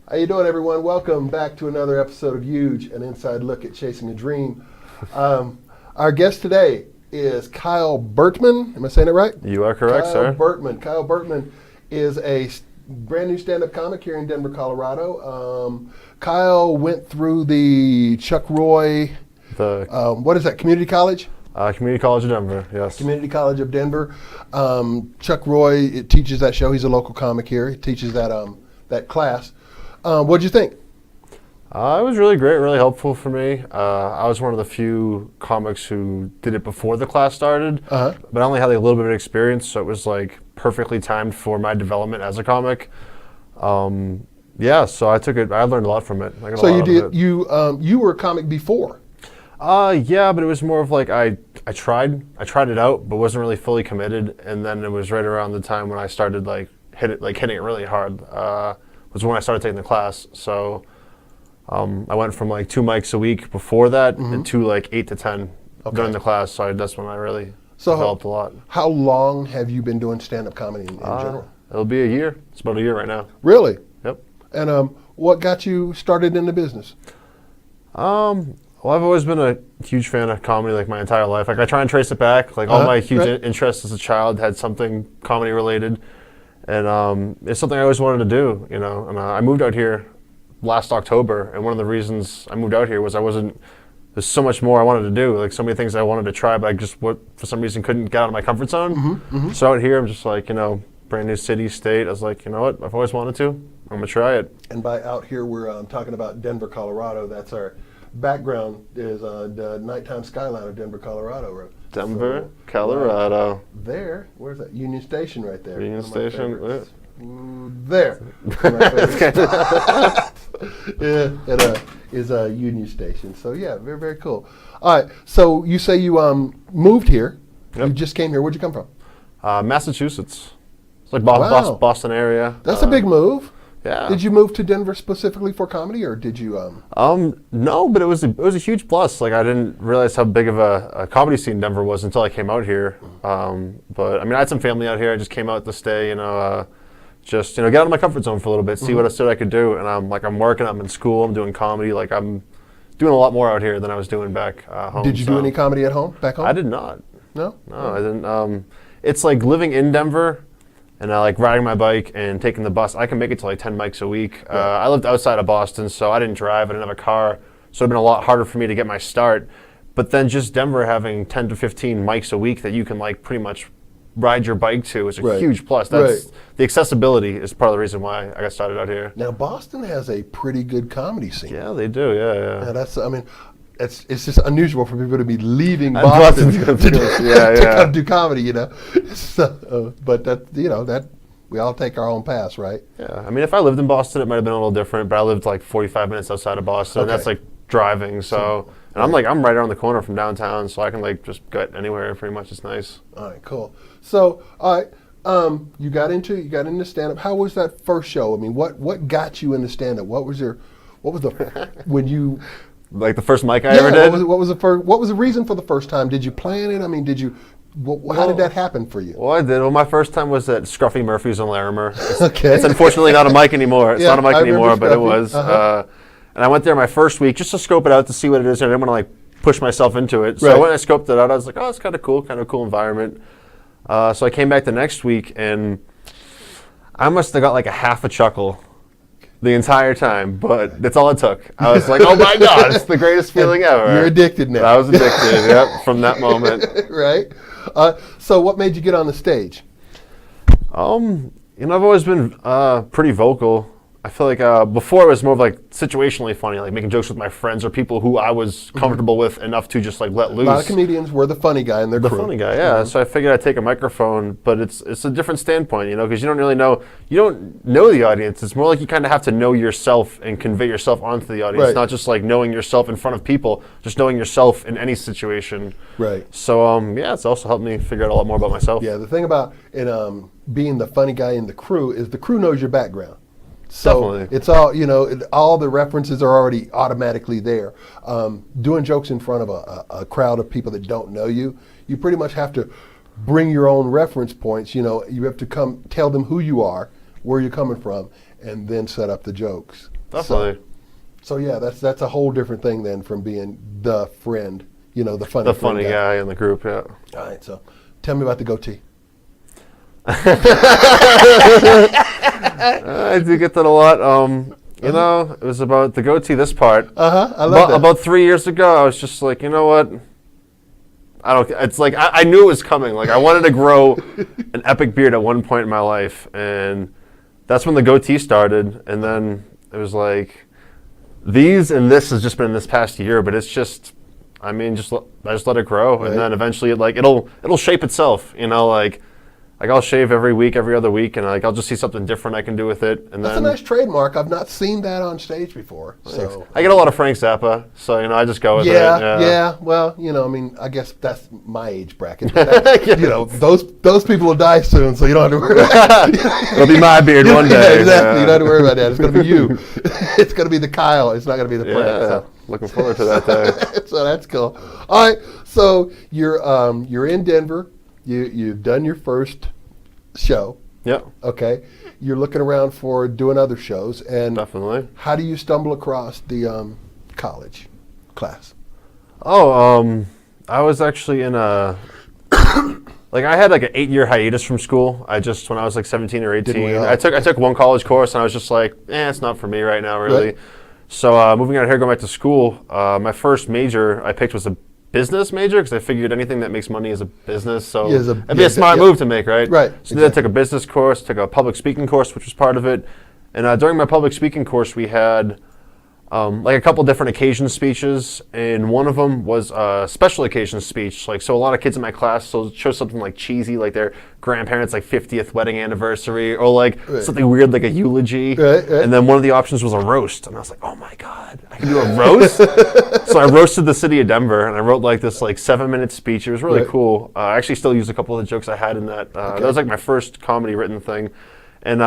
How you doing, everyone? Welcome back to another episode of EUGE, an inside look at chasing a dream. Our guest today is Kyle Burtman. Am I saying it right? You are correct, sir. Kyle Burtman is a brand new stand-up comic here in Denver, Colorado. Kyle went through the Chuck Roy, what is that, community college? Community College of Denver, yes. Community College of Denver. Chuck Roy teaches that show. He's a local comic here. He teaches that class. What'd you think? It was really great, really helpful for me. I was one of the few comics who did it before the class started, but I only had like a little bit of experience, so it was like perfectly timed for my development as a comic. Yeah, so I took it. I learned a lot from it. So you did. You were a comic before. Yeah, but it was more of like I tried it out, but wasn't really fully committed. And then it was right around the time when I started hitting it really hard. Was when I started taking the class. So I went from like 2 mics a week before that to like 8 to 10 during the class. So that's when I really developed a lot. How long have you been doing stand-up comedy in general? It'll be a year. It's about a year right now. Really? Yep. And what got you started in the business? Well, I've always been a huge fan of comedy like my entire life. Like I try and trace it back. Like all my huge interests as a child had something comedy related. And it's something I always wanted to do, you know. And I moved out here last October, and one of the reasons I moved out here was there's so much more I wanted to do, like so many things I wanted to try, but I just, for some reason, couldn't get out of my comfort zone. So out here, I'm just like, brand new city, state. I was like, you know what, I've always wanted to. I'm going to try it. And by out here, we're talking about Denver, Colorado. That's our background is the nighttime skyline of Denver, Colorado. Denver, Colorado. There, where's that? Union Station right there. Union Station. There. Yeah, it is a Union Station. So yeah, very, very cool. All right, so you say you moved here. Yep. You just came here. Where'd you come from? Massachusetts. It's like Boston area. That's a big move. Yeah. Did you move to Denver specifically for comedy, or did you? No, but it was a huge plus. Like I didn't realize how big of a comedy scene Denver was until I came out here. But I mean, I had some family out here. I just came out to stay. Just get out of my comfort zone for a little bit, see what I could do. And I'm working. I'm in school. I'm doing comedy. Like I'm doing a lot more out here than I was doing back home. Did you do any comedy at home? Back home? I did not. No. No, I didn't. It's like living in Denver. And I like riding my bike and taking the bus. I can make it to like 10 mics a week. I lived outside of Boston, so I didn't drive. I didn't have a car, so it'd been a lot harder for me to get my start. But then just Denver having 10 to 15 mics a week that you can like pretty much ride your bike to is a huge plus. That's the accessibility is part of the reason why I got started out here. Now Boston has a pretty good comedy scene. Yeah, they do. Yeah. Yeah, it's just unusual for people to be leaving Boston to come do comedy, So, but that we all take our own paths, right? Yeah, I mean, if I lived in Boston, it might have been a little different. But I lived like 45 minutes outside of Boston. And that's like driving. So, and I'm right around the corner from downtown, so I can like just get anywhere. Pretty much, it's nice. All right, cool. So, all right, you got into stand-up. How was that first show? I mean, what got you into stand-up? What was the when you like the first mic I ever did? What was the reason for the first time? Did you plan it? I mean, how did that happen for you? Well, I did. Well, my first time was at Scruffy Murphy's on Larimer. Okay. It's unfortunately not a mic anymore. It's not a mic anymore, but it Scruffy. was. And I went there my first week just to scope it out to see what it is. I didn't want to like push myself into it. So when I scoped it out, I was like, oh, it's kind of cool environment. So I came back the next week and I must have got like a half a chuckle the entire time, but that's all it took. I was like, oh my God, it's the greatest feeling ever. You're addicted now. I was addicted, yep, from that moment. Right. So what made you get on the stage? I've always been pretty vocal. I feel like before it was more of like situationally funny, like making jokes with my friends or people who I was comfortable with enough to just like let loose. A lot of comedians were the funny guy in their crew. The funny guy, yeah. So I figured I'd take a microphone, but it's a different standpoint, because you don't really know, you don't know the audience. It's more like you kind of have to know yourself and convey yourself onto the audience. Not just like knowing yourself in front of people, just knowing yourself in any situation. Right. So it's also helped me figure out a lot more about myself. Yeah, the thing about being the funny guy in the crew is the crew knows your background. So definitely. It's all, all the references are already automatically there. Doing jokes in front of a crowd of people that don't know you, you pretty much have to bring your own reference points. You have to tell them who you are, where you're coming from, and then set up the jokes. Definitely. So yeah, that's a whole different thing than from being the friend, the funny guy in the group. Yeah. All right, so tell me about the goatee. I do get that a lot. It was about the goatee. This part. I love that. About 3 years ago, I was just like, you know what? It's like I knew it was coming. Like I wanted to grow an epic beard at one point in my life, and that's when the goatee started. And then it was like these and this has just been this past year, but it's just, I just let it grow, right. And then eventually it'll shape itself. Like I'll shave every week, every other week, and I'll just see something different I can do with it. And that's a nice trademark. I've not seen that on stage before. So I get a lot of Frank Zappa, so I just go with it. Yeah. Well, I guess that's my age bracket. Those people will die soon, so you don't have to worry about it. It'll be my beard one day. Yeah, exactly. You don't have to worry about that. It's going to be you. It's going to be the Kyle. It's not going to be the Frank. So. Looking forward to that day. So that's cool. All right. So you're in Denver. You've done your first show. Yep. Okay. You're looking around for doing other shows, and definitely. How do you stumble across the college class? I was actually in I had like an 8-year hiatus from school. When I was like 17 or 18, I took one college course, and I was just like, it's not for me right now, really. Right. So moving out here, going back to school, my first major I picked was a business major because I figured anything that makes money is a business. So it'd be a smart move to make, right? Right. So then I took a business course, took a public speaking course, which was part of it. And during my public speaking course, we had like a couple different occasion speeches, and one of them was a special occasion speech. So a lot of kids in my class chose something like cheesy, like their grandparents' 50th wedding anniversary, or something weird like a eulogy. Right. And then one of the options was a roast, and I was like, oh my god, I can do a roast. So I roasted the city of Denver, and I wrote this 7-minute speech. It was really cool. I actually still use a couple of the jokes I had in that. That was my first comedy written thing. And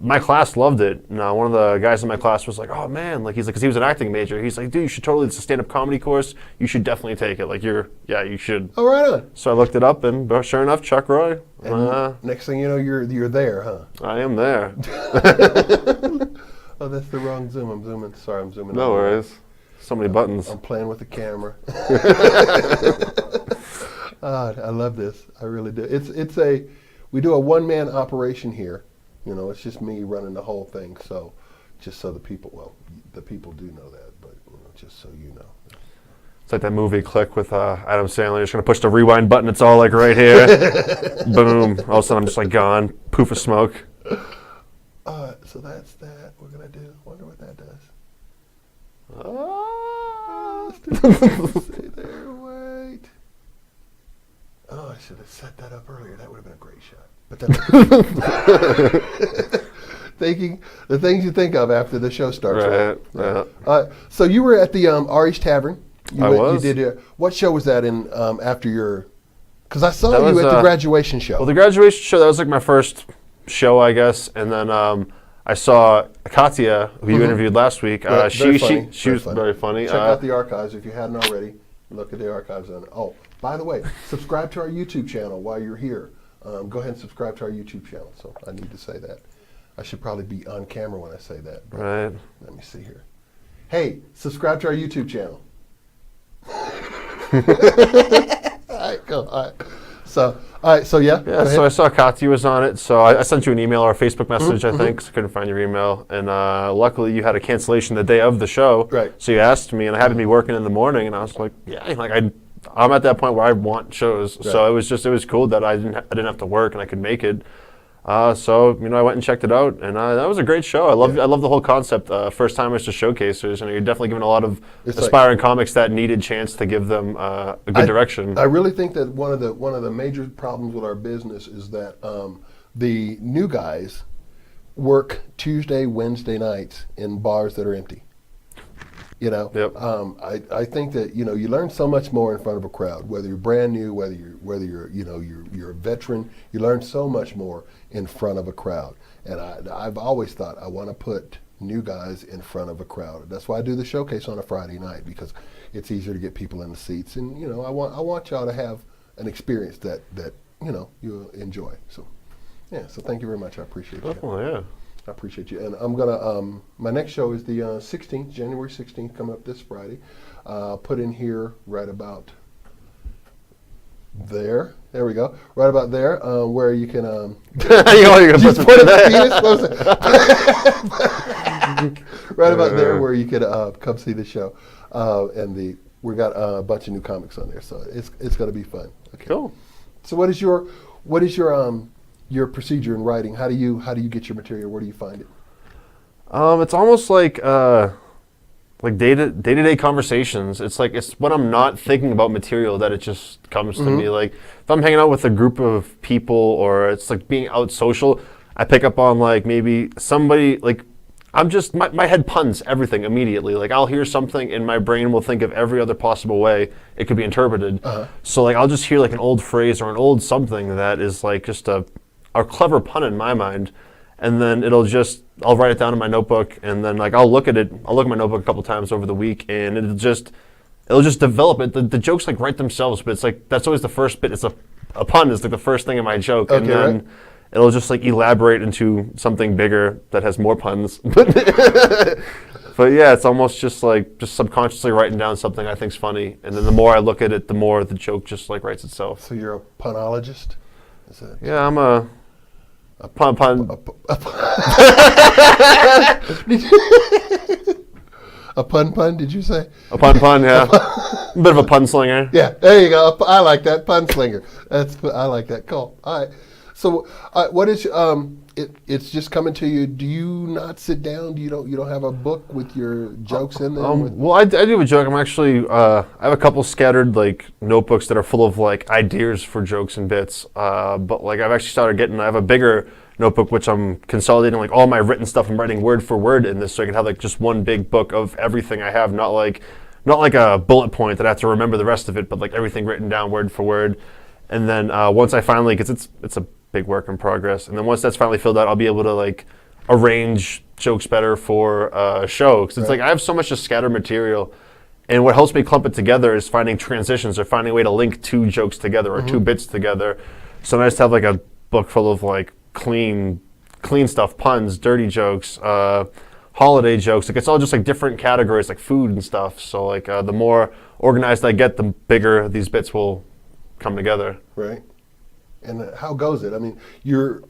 my class loved it. And one of the guys in my class was like, "Oh man!" He's like, because he was an acting major. He's like, "Dude, you should totally. It's a stand-up comedy course. You should definitely take it. You should." Oh, right on. So I looked it up, and sure enough, Chuck Roy. And next thing you know, you're there, huh? I am there. Oh, that's the wrong zoom. I'm zooming. Sorry, I'm zooming. No worries. So many buttons. I'm playing with the camera. I love this. I really do. We do a one-man operation here. It's just me running the whole thing. So, just so the people do know that, but just so you know. It's like that movie Click with Adam Sandler. You're just gonna push the rewind button. It's all right here. Boom. All of a sudden, I'm just gone. Poof of smoke. So that's that. We're gonna do. Wonder what that does. Stay there. Wait. Oh, I should have set that up earlier. That would have been a great shot. But the things you think of after the show starts. Right. Yeah. So you were at the Ari's Tavern. I was. You did. What show was that in after your? Because I saw you at the graduation show. Well, the graduation show, that was my first show, I guess, and then I saw Katya, who you interviewed last week. She was very funny. Check out the archives if you hadn't already. Look at the archives on it. Oh, by the way, subscribe to our YouTube channel while you're here. Go ahead and subscribe to our YouTube channel. So I need to say that. I should probably be on camera when I say that. Right. Let me see here. Hey, subscribe to our YouTube channel. All right, go. All right. So yeah. Yeah. So I saw Katya was on it. So I sent you an email or a Facebook message, I think, 'cause I couldn't find your email. And luckily, you had a cancellation the day of the show. Right. So you asked me, and I happened to be working in the morning, and I was like, yeah, I'm at that point where I want shows. Right. So it was cool that I didn't have to work and I could make it. So I went and checked it out, and that was a great show. I love the whole concept. First timers to showcasers, and you're definitely giving a lot of aspiring comics that needed chance to give them a good direction. I really think that one of the major problems with our business is that the new guys work Tuesday, Wednesday nights in bars that are empty. Yep. I think that you learn so much more in front of a crowd. Whether you're brand new, whether you're a veteran, you learn so much more in front of a crowd. And I've always thought I want to put new guys in front of a crowd. That's why I do the showcase on a Friday night, because it's easier to get people in the seats. And I want y'all to have an experience that you'll enjoy. So yeah. So thank you very much. I appreciate it. Oh yeah. I appreciate you. And I'm gonna my next show is the 16th, January 16th, coming up this Friday. I'll put in here right about there. There we go. Right about there, where you can. You're gonna put some right about there, where you could come see the show, and we got a bunch of new comics on there, so it's going to be fun. Okay. Cool. So what is your procedure in writing? How do you get your material? Where do you find it? It's almost like day-to-day conversations. It's when I'm not thinking about material that it just comes to me. Like if I'm hanging out with a group of people, or it's like being out social, I pick up on like maybe somebody like I'm just my head puns everything immediately. Like I'll hear something and my brain will think of every other possible way it could be interpreted. So like I'll just hear like an old phrase or an old something that is like just a clever pun in my mind. And then I'll write it down in my notebook, and then like I'll look at my notebook a couple times over the week, and it'll just develop it. The jokes like write themselves, but it's like that's always the first bit. It's a pun is like the first thing in my joke, and then right. It'll just like elaborate into something bigger that has more puns. But yeah, it's almost just subconsciously writing down something I think's funny, and then the more I look at it, the more the joke just like writes itself. So you're a punologist? Yeah, I'm a pun. A pun, did you say? A pun, yeah. A bit of a pun slinger. Yeah, there you go. I like that, pun slinger. I like that. Cool. All right. So, what is it's just coming to you? Do you not sit down? You don't have a book with your jokes in them? Well, I do have a joke. I'm actually I have a couple scattered like notebooks that are full of like ideas for jokes and bits. But like I've actually started I have a bigger notebook which I'm consolidating like all my written stuff. I'm writing word for word in this, so I can have like just one big book of everything I have, not like a bullet point that I have to remember the rest of it, but like everything written down word for word. And then once I finally, because it's a big work in progress, and then once that's finally filled out, I'll be able to like arrange jokes better for a show. Because it's like I have so much just scattered material, and what helps me clump it together is finding transitions or finding a way to link two jokes together or two bits together. So I just have like a book full of like clean stuff, puns, dirty jokes, holiday jokes. Like it's all just like different categories, like food and stuff. So like the more organized I get, the bigger these bits will come together. Right. And how goes it? I mean, you're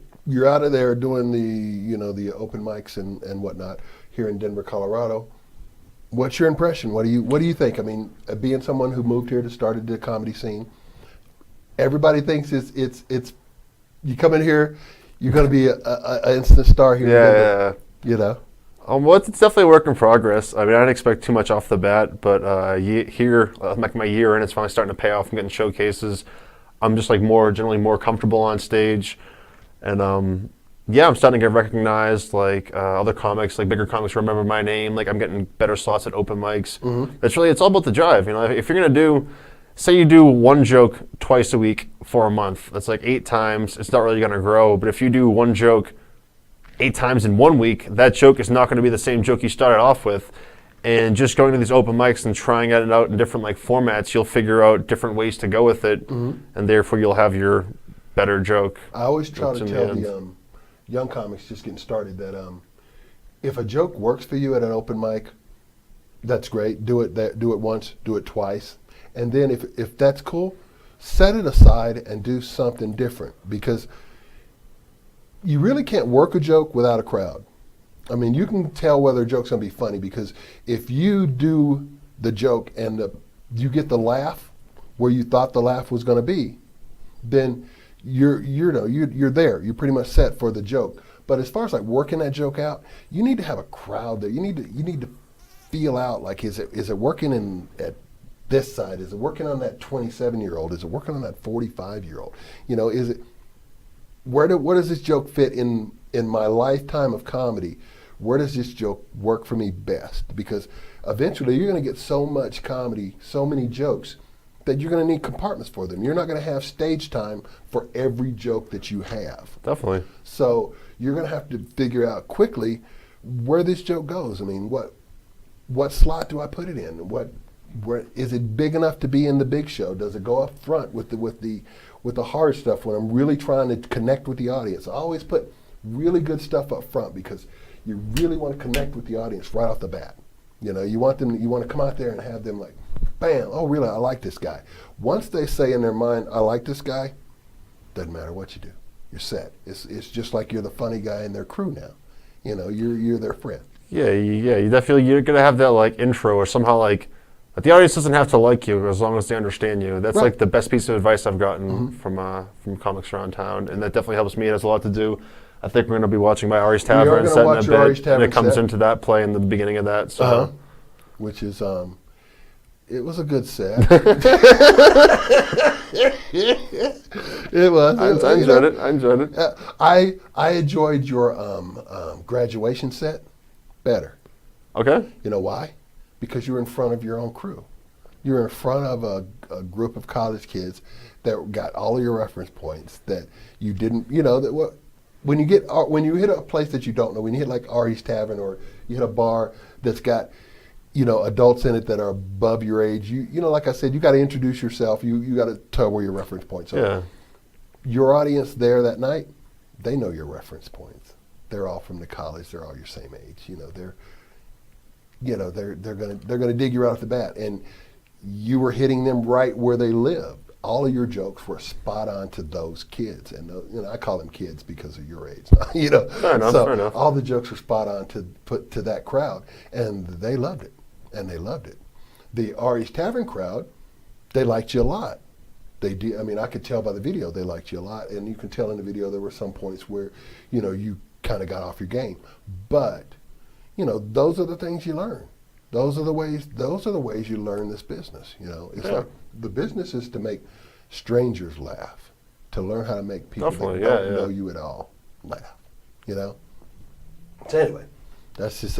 out of there doing the open mics and whatnot here in Denver, Colorado. What's your impression? What do you think? I mean, being someone who moved here to start the comedy scene, everybody thinks it's you come in here, you're going to be an instant star here. Yeah. You know. Well, it's definitely a work in progress. I mean, I didn't expect too much off the bat, but here, like my year in, it's finally starting to pay off. I'm getting showcases. I'm just like generally more comfortable on stage, and I'm starting to get recognized. Like other comics, like bigger comics, remember my name. Like I'm getting better slots at open mics. It's all about the drive. You know, if you're gonna say you do one joke twice a week for a month, that's like 8 times. It's not really gonna grow. But if you do one joke 8 times in 1 week, that joke is not going to be the same joke you started off with. And just going to these open mics and trying it out in different like formats, you'll figure out different ways to go with it, and therefore you'll have your better joke. I always try to tell the young comics just getting started that if a joke works for you at an open mic, that's great. Do it once, do it twice, and then if that's cool, set it aside and do something different, because you really can't work a joke without a crowd. I mean, you can tell whether a joke's going to be funny, because if you do the joke and you get the laugh where you thought the laugh was going to be, then you're there. You're pretty much set for the joke. But as far as like working that joke out, you need to have a crowd there. You need to feel out like is it working at this side? Is it working on that 27-year-old? Is it working on that 45-year-old? You know, is it where does this joke fit in my lifetime of comedy? Where does this joke work for me best? Because eventually you're going to get so much comedy, so many jokes, that you're going to need compartments for them. You're not going to have stage time for every joke that you have. Definitely. So you're going to have to figure out quickly where this joke goes. I mean, what slot do I put it in? Where is it big enough to be in the big show? Does it go up front with the hard stuff when I'm really trying to connect with the audience? I always put really good stuff up front because you really want to connect with the audience right off the bat. You know, you want to come out there and have them like, bam, oh really, I like this guy. Once they say in their mind, I like this guy, doesn't matter what you do. You're set. It's just like you're the funny guy in their crew now. You know, you're their friend. Yeah, you definitely, you're going to have that like intro or somehow like, the audience doesn't have to like you as long as they understand you. That's like the best piece of advice I've gotten from comics around town, and that definitely helps me. It has a lot to do. I think we're going to be watching my Ari's Tavern set in a bit, and it comes into that play in the beginning of that. So, which is it was a good set. It was. I enjoyed it. I enjoyed it. I enjoyed your graduation set better. Okay. You know why? Because you're in front of your own crew. You're in front of a group of college kids that got all of your reference points that you didn't. You know that what. When you hit a place that you don't know, when you hit like Ari's Tavern or you hit a bar that's got, you know, adults in it that are above your age, you know, like I said, you got to introduce yourself. You got to tell where your reference points are. Yeah. Your audience there that night, they know your reference points. They're all from the college. They're all your same age. You know, they're gonna dig you right off the bat, and you were hitting them right where they live. All of your jokes were spot on to those kids, and you know, I call them kids because of your age. You know, fair enough. All the jokes were spot on to put to that crowd, and they loved it, The Ari's Tavern crowd, they liked you a lot. They did. I mean, I could tell by the video they liked you a lot, and you can tell in the video there were some points where, you know, you kind of got off your game, but you know, those are the things you learn. Those are the ways you learn this business. You know, it's like the business is to make strangers laugh, to learn how to make people that don't know you at all laugh. You know. So anyway, that's just.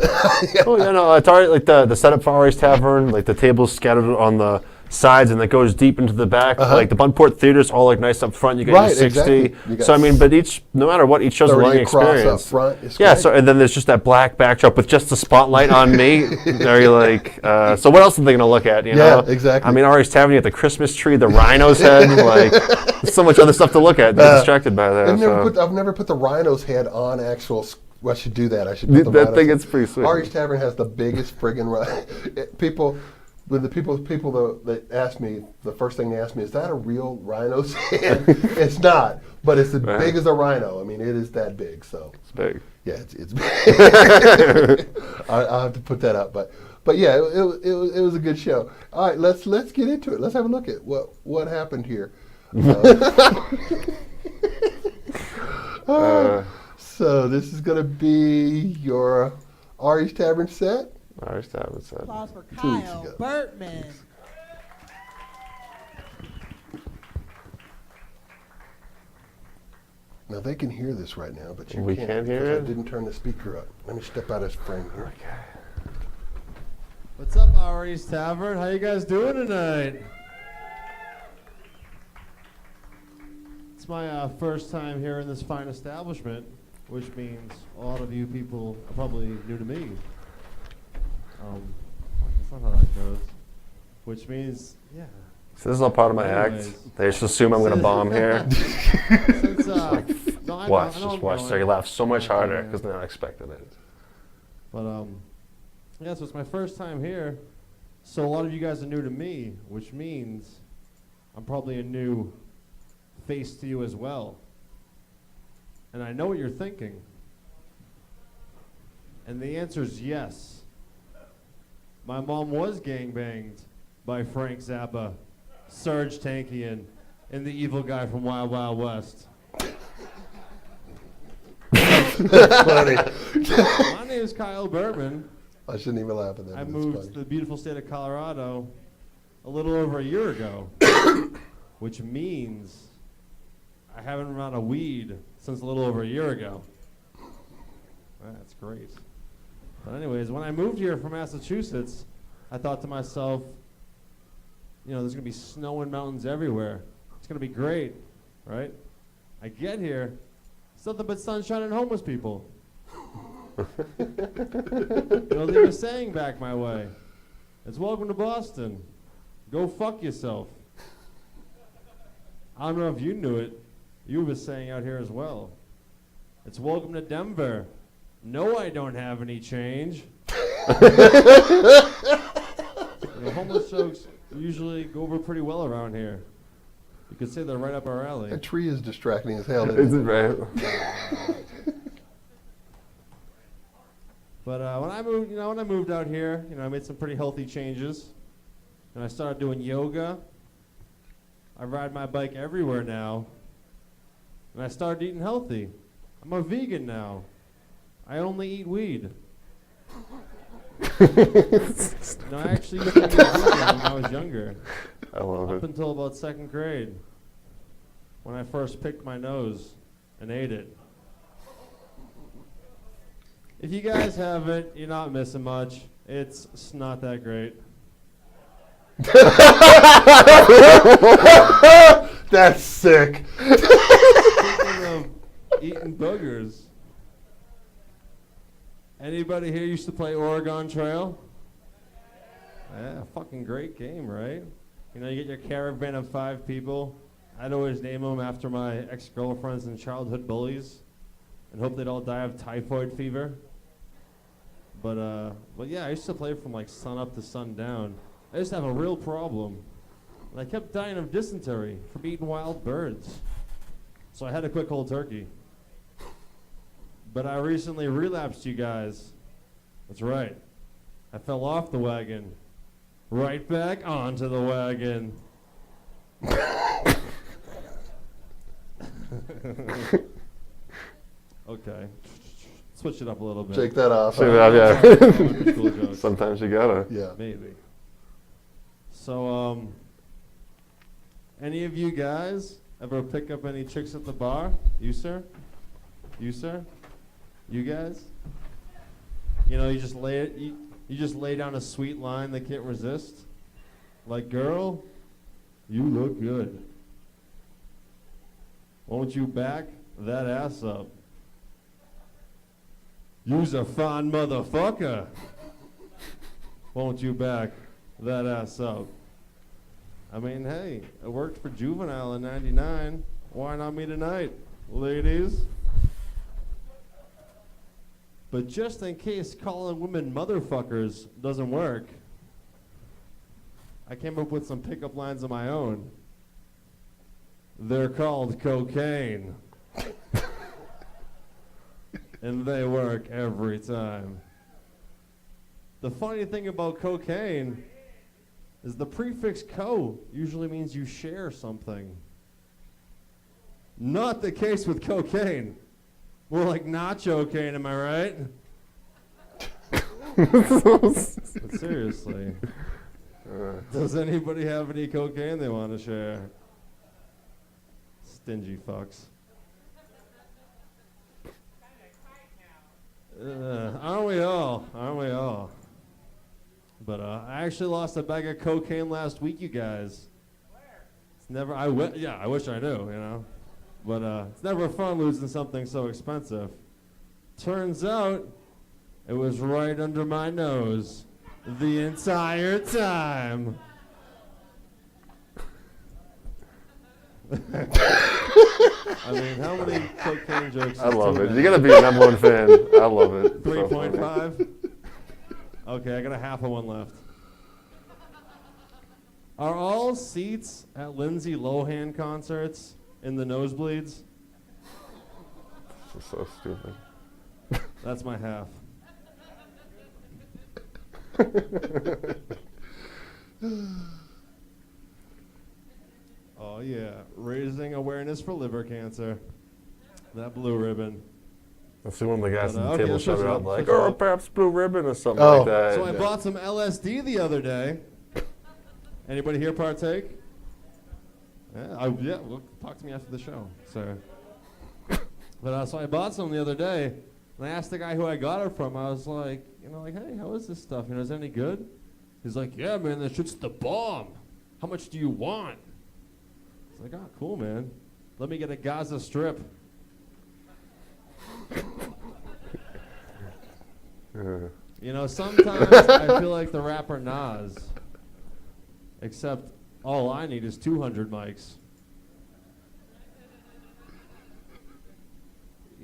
Oh yeah, no, it's already like the setup for Ari's Tavern, like the tables scattered on the sides and it goes deep into the back. Like the Buntport Theater's all like nice up front. You get your 60. Exactly. So I mean, but no matter what, each show's a learning experience. Up front, yeah. Great. So and then there's just that black backdrop with just the spotlight on me. There you're like, so what else are they gonna look at? You know? Yeah, exactly. I mean, Ari's Tavern, you got the Christmas tree, the rhino's head. Like, there's so much other stuff to look at. They're distracted by that. I've never put the rhino's head on actual. Well, I should do that. I should. Put that thing is pretty sweet. Ari's Tavern has the biggest friggin' rhino. People. When the people that ask me, the first thing they ask me, is that a real rhino's head? It's not, but it's as big as a rhino. I mean, it is that big. So it's big. Yeah, it's big. I'll have to put that up, but yeah, it was a good show. All right, let's get into it. Let's have a look at what happened here. So this is going to be your Ari's Tavern set. Ari's Tavern set. Applause for Kyle Burtman. Now they can hear this right now, but we can't hear it. I didn't turn the speaker up. Let me step out of this frame here. Okay. What's up, Ari's Tavern? How you guys doing tonight? It's my first time here in this fine establishment, which means a lot of you people are probably new to me. That's not how that goes. Which means, yeah. So this is all part of my act. They just assume I'm going to bomb here. Since, watch. So you laugh so much harder because they're not expecting it. But yeah, so it's my first time here. So a lot of you guys are new to me, which means I'm probably a new face to you as well. And I know what you're thinking. And the answer is yes. My mom was gangbanged by Frank Zappa, Serge Tankian, and the evil guy from Wild Wild West. That's funny. My name is Kyle Burtman. I shouldn't even laugh at that. I moved to the beautiful state of Colorado a little over a year ago, which means I haven't run out of weed since a little over a year ago. That's great. But anyways, when I moved here from Massachusetts, I thought to myself, you know, there's going to be snow and mountains everywhere. It's going to be great, right? I get here, it's nothing but sunshine and homeless people. You know, they were saying back my way, it's welcome to Boston. Go fuck yourself. I don't know if you knew it. You were saying out here as well. It's welcome to Denver. No, I don't have any change. Homeless jokes usually go over pretty well around here. You could say they're right up our alley. That tree is distracting as hell. It's Isn't it? right. But when I moved out here, I made some pretty healthy changes, and I started doing yoga. I ride my bike everywhere now, and I started eating healthy. I'm a vegan now. I only eat weed. No, I actually used to be a vegan when I was younger. I love Up it. until about 2nd grade, when I first picked my nose and ate it. If you guys haven't, you're not missing much. It's not that great. That's sick. Speaking of eating boogers, anybody here used to play Oregon Trail? Yeah, fucking great game, right? You get your caravan of 5 people. I'd always name them after my ex-girlfriends and childhood bullies and hope they'd all die of typhoid fever. But yeah, I used to play from like sun up to sundown. I used to have a real problem. And I kept dying of dysentery from eating wild birds. So I had to quit cold turkey. But I recently relapsed, you guys. That's right. I fell off the wagon. Right back onto the wagon. Okay. Switch it up a little bit. Shake that off. Shake it off, yeah. Cool jokes. Sometimes you gotta. Yeah. Maybe. So, any of you guys ever pick up any chicks at the bar? You, sir? You, sir? You guys? You just you just lay down a sweet line they can't resist. Like, girl, you look good. Won't you back that ass up? You's a fine motherfucker. Won't you back that ass up? I mean, hey, it worked for Juvenile in '99. Why not me tonight, ladies? But just in case calling women motherfuckers doesn't work, I came up with some pickup lines of my own. They're called cocaine. And they work every time. The funny thing about cocaine is the prefix co usually means you share something. Not the case with cocaine. More like nacho cane, am I right? But seriously, does anybody have any cocaine they want to share? Stingy fucks. Aren't we all? Aren't we all? But I actually lost a bag of cocaine last week, you guys. It's never. I wish I knew, But it's never fun losing something so expensive. Turns out, it was right under my nose the entire time. I mean, how many cocaine jokes? I love it. You gotta be a #1 fan. I love it. 3.5? Okay, I got a half of one left. Are all seats at Lindsay Lohan concerts in the nosebleeds? This is so stupid. That's my half. Oh yeah, raising awareness for liver cancer. That blue ribbon. I see one of the guys at the Okay, table let's switch shouting it out up, like, switch it "Oh, up." perhaps blue ribbon" or something Oh. like that. So I bought some LSD the other day. Anybody here partake? Yeah, well, talk to me after the show, sir. But so I bought some the other day, and I asked the guy who I got it from. I was like, hey, how is this stuff? Is it any good? He's like, yeah, man, that shit's the bomb. How much do you want? I was like, oh, cool, man. Let me get a Gaza Strip. Sometimes I feel like the rapper Nas, except all I need is 200 mics.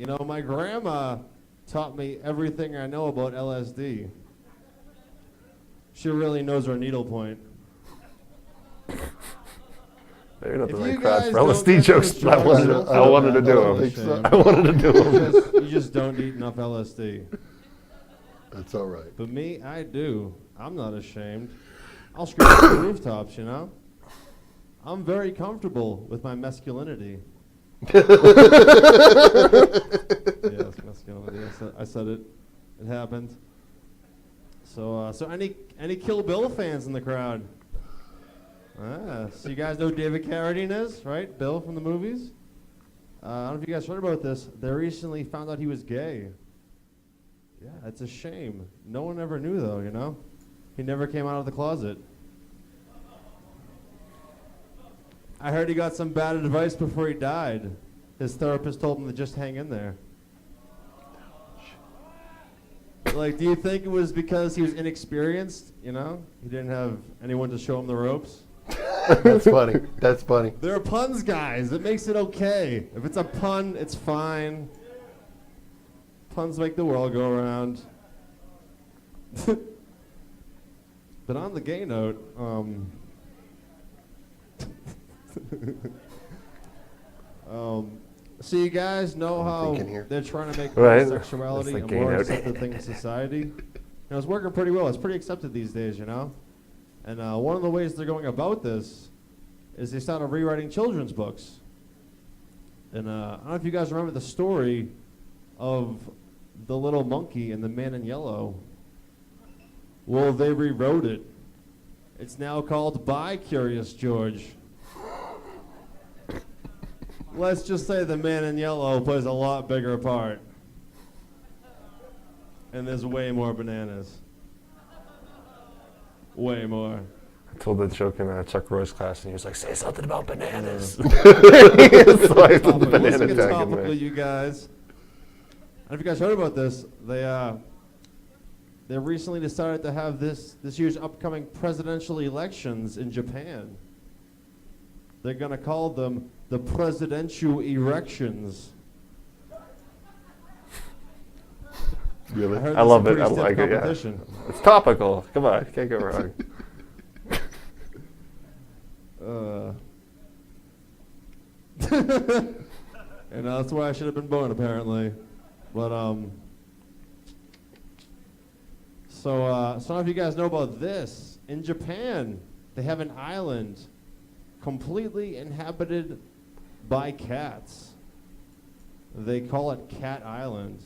You know, my grandma taught me everything I know about LSD. She really knows her needle point. Maybe not the If right you crowd guys for don't LSD get jokes, those but I wanted jokes, to, I wanted to I do don't them. think so. I wanted to do them. You just don't eat enough LSD. That's all right. But me, I do. I'm not ashamed. I'll scream at the rooftops, you know? I'm very comfortable with my masculinity. Yes, masculinity. I said it. It happened. So any Kill Bill fans in the crowd? So you guys know who David Carradine is, right? Bill from the movies. I don't know if you guys heard about this. They recently found out he was gay. Yeah, it's a shame. No one ever knew, though, you know? He never came out of the closet. I heard he got some bad advice before he died. His therapist told him to just hang in there. Like, do you think it was because he was inexperienced, you know? He didn't have anyone to show him the ropes? That's funny. That's funny. There are puns, guys. It makes it okay. If it's a pun, it's fine. Puns make the world go around. But on the gay note, so you guys know how thinking here. they're trying to make Right. homosexuality That's a the gay more note. accepted thing in society? You know, it's working pretty well. It's pretty accepted these days, you know? And one of the ways they're going about this is they started rewriting children's books. And I don't know if you guys remember the story of the little monkey and the man in yellow. Well, they rewrote it. It's now called Bye, Curious George. Let's just say the man in yellow plays a lot bigger part. And there's way more bananas. Way more. I told that joke in Chuck Roy's class, and he was like, "Say something about bananas." So I put the banana Let's get tag in topical, there. you guys. I don't know if you guys heard about this. They recently decided to have this year's upcoming presidential elections in Japan. They're going to call them the presidential erections. Really? heard I this love is it. I pretty stiff like it. Yeah. competition. It's topical. Come on, can't go wrong. And that's why I should have been born, apparently. But so I don't know if you guys know about this. In Japan, they have an island completely inhabited by cats. They call it Cat Island.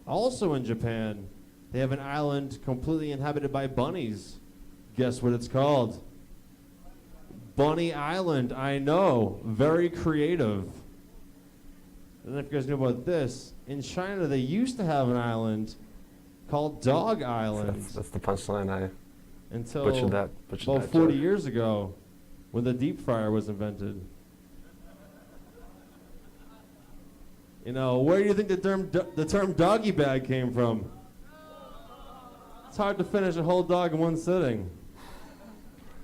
Also in Japan, they have an island completely inhabited by bunnies. Guess what it's called? Bunny Island. I know. Very creative. I don't know if you guys know about this. In China, they used to have an island called Dog Island That's the punchline. I until butchered that. about 40 years ago when the deep fryer was invented. You know, where do you think the term doggy bag came from? It's hard to finish a whole dog in one sitting.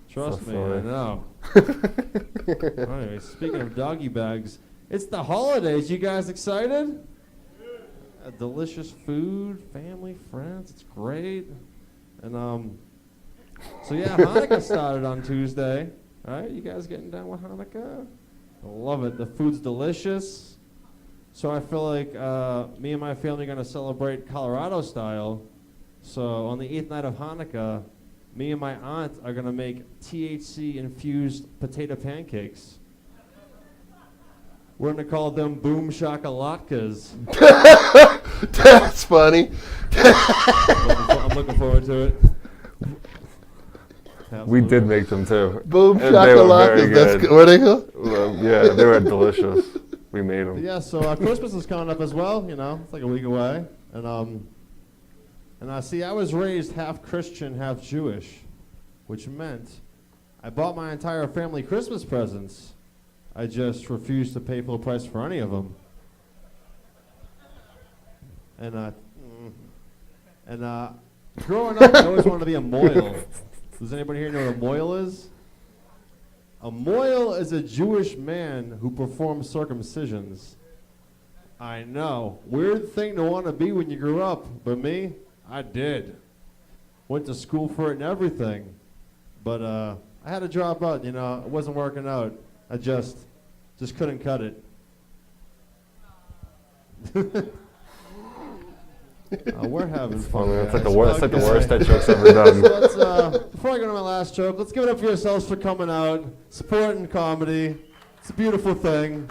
Trust So me, I funny. know. Anyway, speaking of doggy bags, it's the holidays. You guys excited? Delicious food, family, friends. It's great. And so yeah, Hanukkah started on Tuesday. All right, you guys getting down with Hanukkah? I love it. The food's delicious. So I feel like me and my family are going to celebrate Colorado style. So on the 8th night of Hanukkah, me and my aunt are going to make THC-infused potato pancakes. We're going to call them Boom Shakalotkas. That's funny. I'm looking forward to it. We Absolutely. did make them too. Boom And they were very shakalaka. That's good. good. Where they go? Well, yeah, they were delicious. We made them. Yeah, so Christmas is coming up as well. You know, it's like a week away, and see, I was raised half Christian, half Jewish, which meant I bought my entire family Christmas presents. I just refused to pay full price for any of them. And growing up, I always wanted to be a moil. Does anybody here know what a moil is? A moil is a Jewish man who performs circumcisions. I know. Weird thing to want to be when you grew up, but me, I did. Went to school for it and everything. But I had to drop out, it wasn't working out. I just couldn't cut it. We're having fun. That's like the worst. That's like the worst that joke's ever done. Before I go to my last joke, let's give it up for yourselves for coming out, supporting comedy. It's a beautiful thing.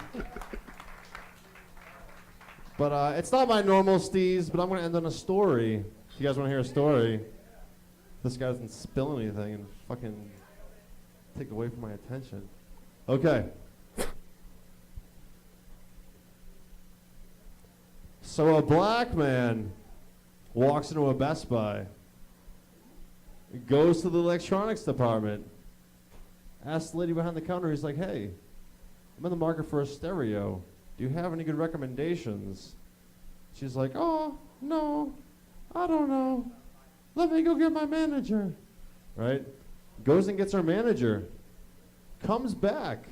But it's not my normal steez, but I'm going to end on a story. If you guys want to hear a story, this guy doesn't spill anything and fucking take away from my attention. Okay. So a black man walks into a Best Buy, goes to the electronics department, asks the lady behind the counter, he's like, hey, I'm in the market for a stereo. Do you have any good recommendations? She's like, oh, no, I don't know. Let me go get my manager. Right? Goes and gets her manager. Comes back.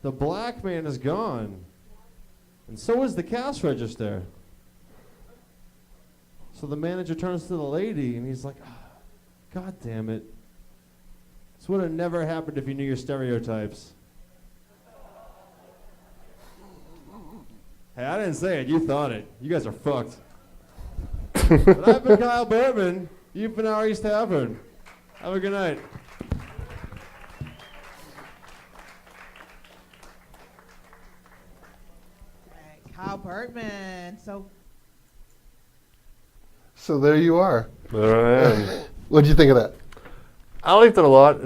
The black man is gone. And so is the cash register. So the manager turns to the lady and he's like, oh, God damn it. This would have never happened if you knew your stereotypes. Hey, I didn't say it. You thought it. You guys are fucked. But I've been Kyle Burtman. You've been our East Tavern. Have a good night. Kyle Burtman. So there you are. There I am. What'd you think of that? I liked it a lot.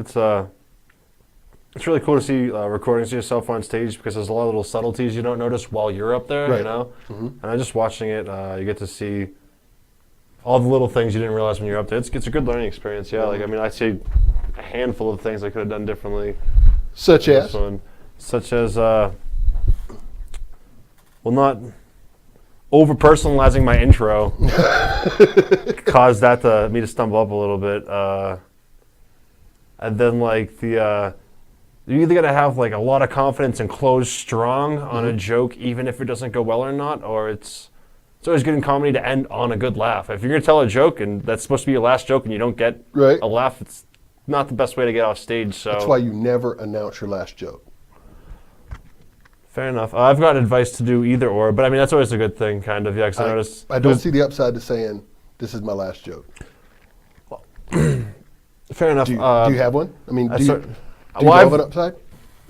It's really cool to see recordings of yourself on stage because there's a lot of little subtleties you don't notice while you're up there, Right. Mm-hmm. And I'm just watching it. You get to see all the little things you didn't realize when you're up there. It's a good learning experience. Yeah, I see a handful of things I could have done differently. Such as? Not over-personalizing my intro caused me to stumble up a little bit. And then you either got to have a lot of confidence and close strong on a joke, even if it doesn't go well or not, or it's always good in comedy to end on a good laugh. If you're going to tell a joke and that's supposed to be your last joke and you don't get a laugh, it's not the best way to get off stage. So that's why you never announce your last joke. Fair enough. I've got advice to do either or, but that's always a good thing, kind of. Yeah, because I noticed I don't see the upside to saying this is my last joke. Fair enough. Do you have one? Do you know of an upside?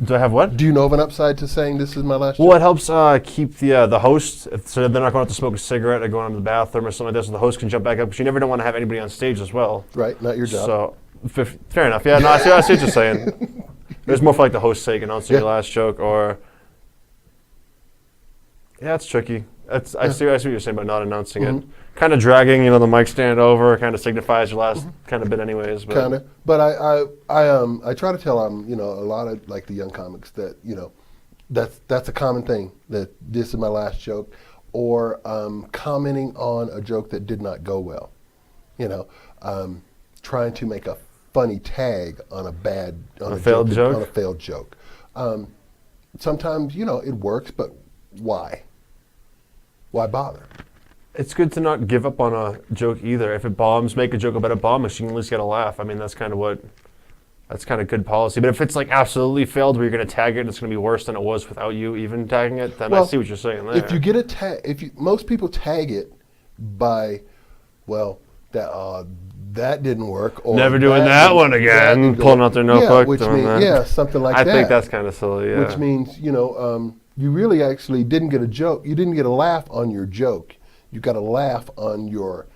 Do I have what? Do you know of an upside to saying this is my last joke? Well, it helps keep the host, so they're not going to have to smoke a cigarette or going to the bathroom or something like that, so the host can jump back up, because you never don't want to have anybody on stage as well. Right, not your job. So, fair enough. Yeah, no, I see what you're saying. It was more for the host's sake, announcing your last joke, or... Yeah, it's tricky. I see what you're saying about not announcing it. Kind of dragging, the mic stand over, kind of signifies your last kind of bit anyways. Kind of. But I try to tell a lot of the young comics that, that's a common thing, that this is my last joke, or commenting on a joke that did not go well. Trying to make a funny tag on a failed joke. Sometimes, it works, but why? Why bother? It's good to not give up on a joke either. If it bombs, make a joke about it bombing, so you can at least get a laugh. That's kind of good policy. But if it's absolutely failed, where you're going to tag it and it's going to be worse than it was without you even tagging it, then I see what you're saying there. If you get a tag, most people tag it by, that didn't work. Or never doing that one again, pulling out their notebook. Something like that. I think that's kind of silly, yeah. Which means, you really actually didn't get a joke. You didn't get a laugh on your joke. You got a laugh on your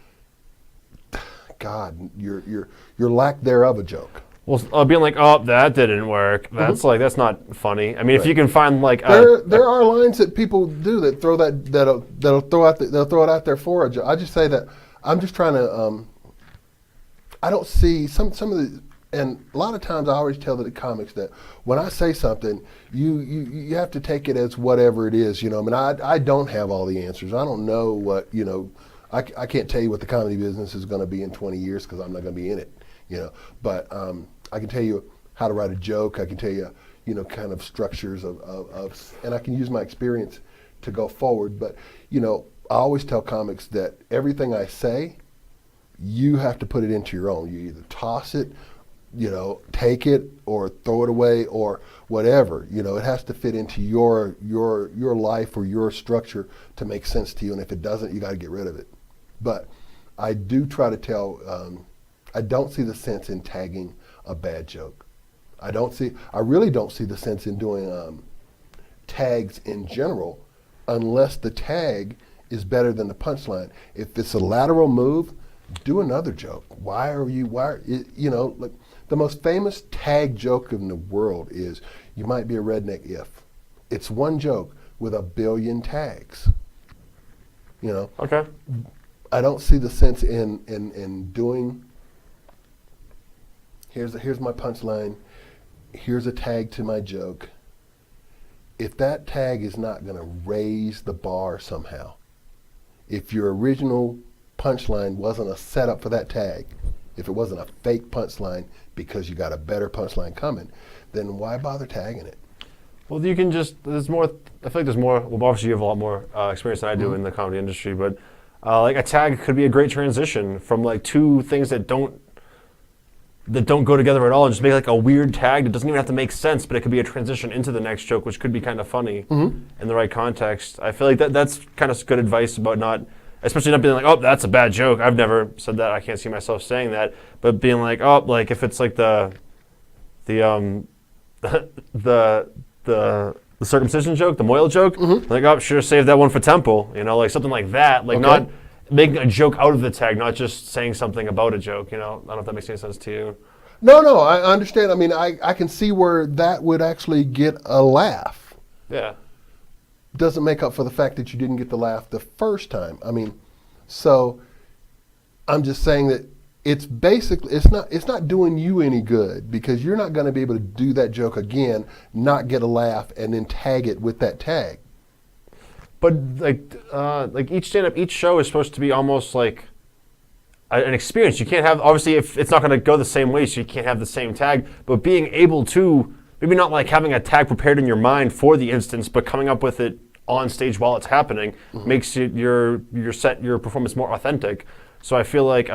lack thereof a joke. Well, being that didn't work. That's that's not funny. If you can find there are lines that people do that throw that'll throw it out there for a joke. I just say that I'm just trying to. I don't see some of the. And a lot of times I always tell the comics that when I say something, you have to take it as whatever it is. I don't have all the answers. I don't know what, I can't tell you what the comedy business is going to be in 20 years because I'm not going to be in it, But I can tell you how to write a joke. I can tell you, kind of structures of and I can use my experience to go forward. But I always tell comics that everything I say, you have to put it into your own. You either toss it, take it, or throw it away, or whatever. It has to fit into your life or your structure to make sense to you. And if it doesn't, you got to get rid of it. But I do try to tell. I don't see the sense in tagging a bad joke. I really don't see the sense in doing tags in general, unless the tag is better than the punchline. If it's a lateral move, do another joke. Like the most famous tag joke in the world is, you might be a redneck if. It's one joke with a billion tags. Okay. I don't see the sense in doing, here's my punchline, here's a tag to my joke. If that tag is not going to raise the bar somehow, if your original punchline wasn't a setup for that tag, if it wasn't a fake punchline because you got a better punchline coming, then why bother tagging it? Well, you can there's more, I feel like there's more, well, obviously you have a lot more experience than I do in the comedy industry, but like a tag could be a great transition from like two things that don't go together at all, and just make like a weird tag that doesn't even have to make sense, but it could be a transition into the next joke, which could be kind of funny in the right context. I feel like that's kind of good advice about not, especially not being like, oh, that's a bad joke. I've never said that. I can't see myself saying that. But being like, oh, like if it's like the circumcision joke, the Moyle joke, like, oh, should have saved that one for Temple. Like something like that. Like not making a joke out of the tag, not just saying something about a joke. I don't know if that makes any sense to you. No, I understand. I mean, I can see where that would actually get a laugh. Yeah. Doesn't make up for the fact that you didn't get the laugh the first time. I mean, so I'm just saying that it's not doing you any good, because you're not going to be able to do that joke again, not get a laugh, and then tag it with that tag. But like each stand-up, each show is supposed to be almost like an experience. You can't have, obviously, if it's not going to go the same way, so you can't have the same tag. But being able to, maybe not like having a tag prepared in your mind for the instance, but coming up with it on stage while it's happening makes your performance more authentic. So I feel like